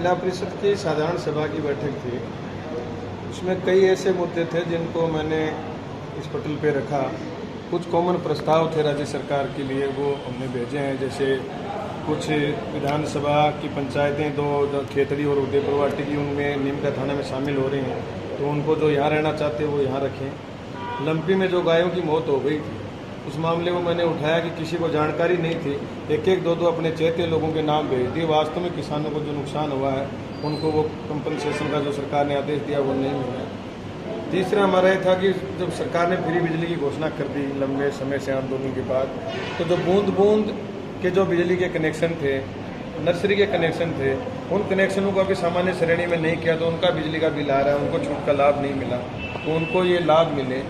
जिला परिषद की साधारण सभा की बैठक थी। उसमें कई ऐसे मुद्दे थे जिनको मैंने इस पटल पे रखा। कुछ कॉमन प्रस्ताव थे राज्य सरकार के लिए, वो हमने भेजे हैं। जैसे कुछ विधानसभा की पंचायतें दो खेतड़ी और उदयपुरवाटी की उनमें नीम का थाना में शामिल हो रही हैं, तो उनको जो यहाँ रहना चाहते हैं वो यहाँ रखें। लंपी में जो गायों की मौत हो गई थी, उस मामले में मैंने उठाया कि किसी को जानकारी नहीं थी, एक एक दो अपने चहेते लोगों के नाम भेज दिए। वास्तव में किसानों को जो नुकसान हुआ है उनको वो कंपनसेशन का जो सरकार ने आदेश दिया वो नहीं मिला। तीसरा हमारा ये था कि जब सरकार ने फ्री बिजली की घोषणा कर दी लंबे समय से आंदोलन के बाद, तो जो बूंद बूंद के जो बिजली के कनेक्शन थे, नर्सरी के कनेक्शन थे, उन कनेक्शनों को अभी सामान्य श्रेणी में नहीं किया, तो उनका बिजली का बिल आ रहा है, उनको छूट का लाभ नहीं मिला। तो उनको ये लाभ मिले।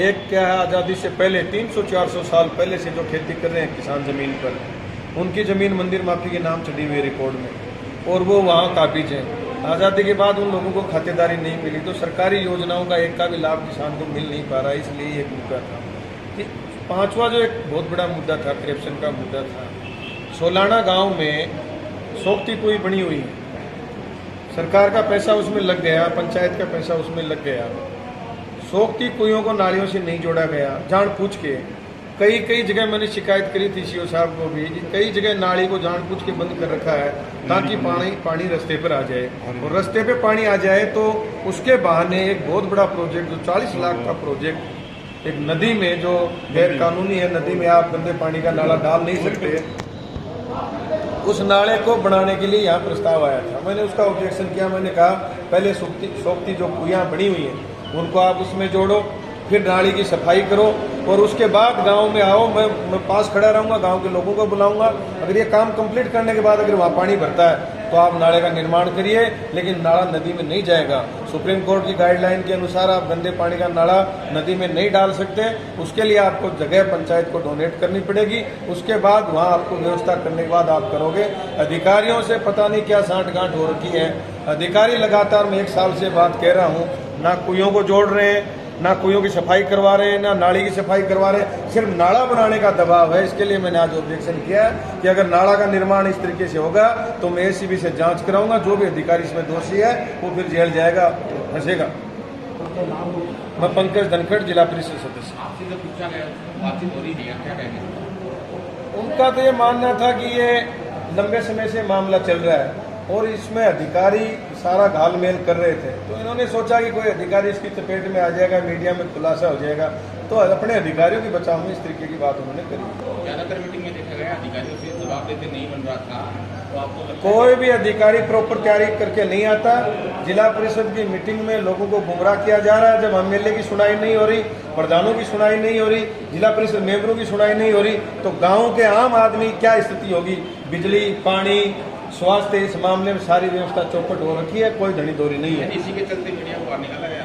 एक क्या है, आज़ादी से पहले 300-400 साल पहले से जो खेती कर रहे हैं किसान ज़मीन पर, उनकी ज़मीन मंदिर माफी के नाम चढ़ी हुई है रिकॉर्ड में, और वो वहाँ काबिज हैं। आज़ादी के बाद उन लोगों को खातेदारी नहीं मिली, तो सरकारी योजनाओं का एक का भी लाभ किसान को मिल नहीं पा रहा है। इसलिए एक मुद्दा था कि पांचवा जो एक बहुत बड़ा मुद्दा था, करप्शन का मुद्दा था। सोलाना गांव में सोख्ती कुई बनी हुई है, सरकार का पैसा उसमें लग गया, पंचायत का पैसा उसमें लग गया। सोख्ती कुइयों को नालियों से नहीं जोड़ा गया, जान पूछ के। कई जगह मैंने शिकायत करी थी सीओ साहब को भी, कई जगह नाली को जान पूछ के बंद कर रखा है ताकि पानी रास्ते पर आ जाए, और रास्ते पे पानी आ जाए तो उसके बहाने एक बहुत बड़ा प्रोजेक्ट, जो 40 लाख का प्रोजेक्ट, एक नदी में जो गैर कानूनी है, नदी में आप गंदे पानी का नाला डाल नहीं सकते, उस नाले को बनाने के लिए यहाँ प्रस्ताव आया था। मैंने उसका ऑब्जेक्शन किया। मैंने कहा पहले सोख्ती जो कुइयाँ बनी हुई हैं उनको आप उसमें जोड़ो, फिर नाली की सफाई करो, और उसके बाद गांव में आओ। मैं पास खड़ा रहूंगा, गांव के लोगों को बुलाऊंगा। अगर ये काम कंप्लीट करने के बाद अगर वहाँ पानी भरता है तो आप नाले का निर्माण करिए, लेकिन नाला नदी में नहीं जाएगा। सुप्रीम कोर्ट की गाइडलाइन के अनुसार आप गंदे पानी का नाला नदी में नहीं डाल सकते। उसके लिए आपको जगह पंचायत को डोनेट करनी पड़ेगी। उसके बाद वहाँ आपको व्यवस्था करने के बाद आप करोगे। अधिकारियों से पता नहीं क्या सांठ-गांठ हो रखी है। अधिकारी लगातार मैं 1 साल से बात कह रहा हूँ, ना कुइयों को जोड़ रहे हैं, ना कुइयों की सफाई करवा रहे हैं, ना नाली की सफाई करवा रहे हैं, सिर्फ नाला बनाने का दबाव है। इसके लिए मैंने आज ऑब्जेक्शन किया है कि अगर नाला का निर्माण इस तरीके से होगा तो मैं एसीबी से जांच कराऊंगा। जो भी अधिकारी इसमें दोषी है वो फिर जेल जाएगा, फंसेगा। मैं पंकज धनखड़, जिला परिषद सदस्य। उनका तो ये मानना था कि ये लंबे समय से मामला चल रहा है और इसमें अधिकारी सारा घालमेल कर रहे थे, तो इन्होंने सोचा कि कोई अधिकारी इसकी चपेट में आ जाएगा, मीडिया में खुलासा हो जाएगा, तो अपने अधिकारियों के बचाव में इस तरीके की बात उन्होंने करी। ज्यादातर मीटिंग में देखा गया अधिकारियों से जवाब देते नहीं बन रहा था, तो आपको कोई भी अधिकारी प्रॉपर तैयारी करके नहीं आता। जिला परिषद की मीटिंग में लोगों को गुमराह किया जा रहा है। जब एमएलए की सुनाई नहीं हो रही, प्रधानों की सुनाई नहीं हो रही, जिला परिषद मेंबरों की सुनाई नहीं हो रही, तो गाँव के आम आदमी क्या स्थिति होगी। बिजली, पानी, स्वास्थ्य, इस मामले में सारी व्यवस्था चौपट हो रखी है, कोई धनी दोरी नहीं है। इसी के चलते मीडिया को बाहर निकाला गया।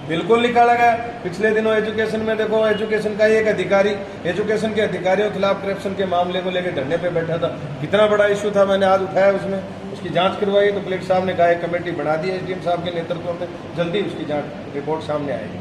बिल्कुल निकाला गया। पिछले दिनों एजुकेशन में देखो, एजुकेशन का एक अधिकारी, एजुकेशन के अधिकारियों के खिलाफ करप्शन के मामले को लेकर धरने पे बैठा था। कितना बड़ा इशू था, मैंने आज उठाया, उसमें उसकी जांच करवाई। तो कलेक्टर साहब ने कहा कमेटी बना दी है एसडीएम साहब के नेतृत्व में, जल्दी उसकी जांच रिपोर्ट सामने आएगी।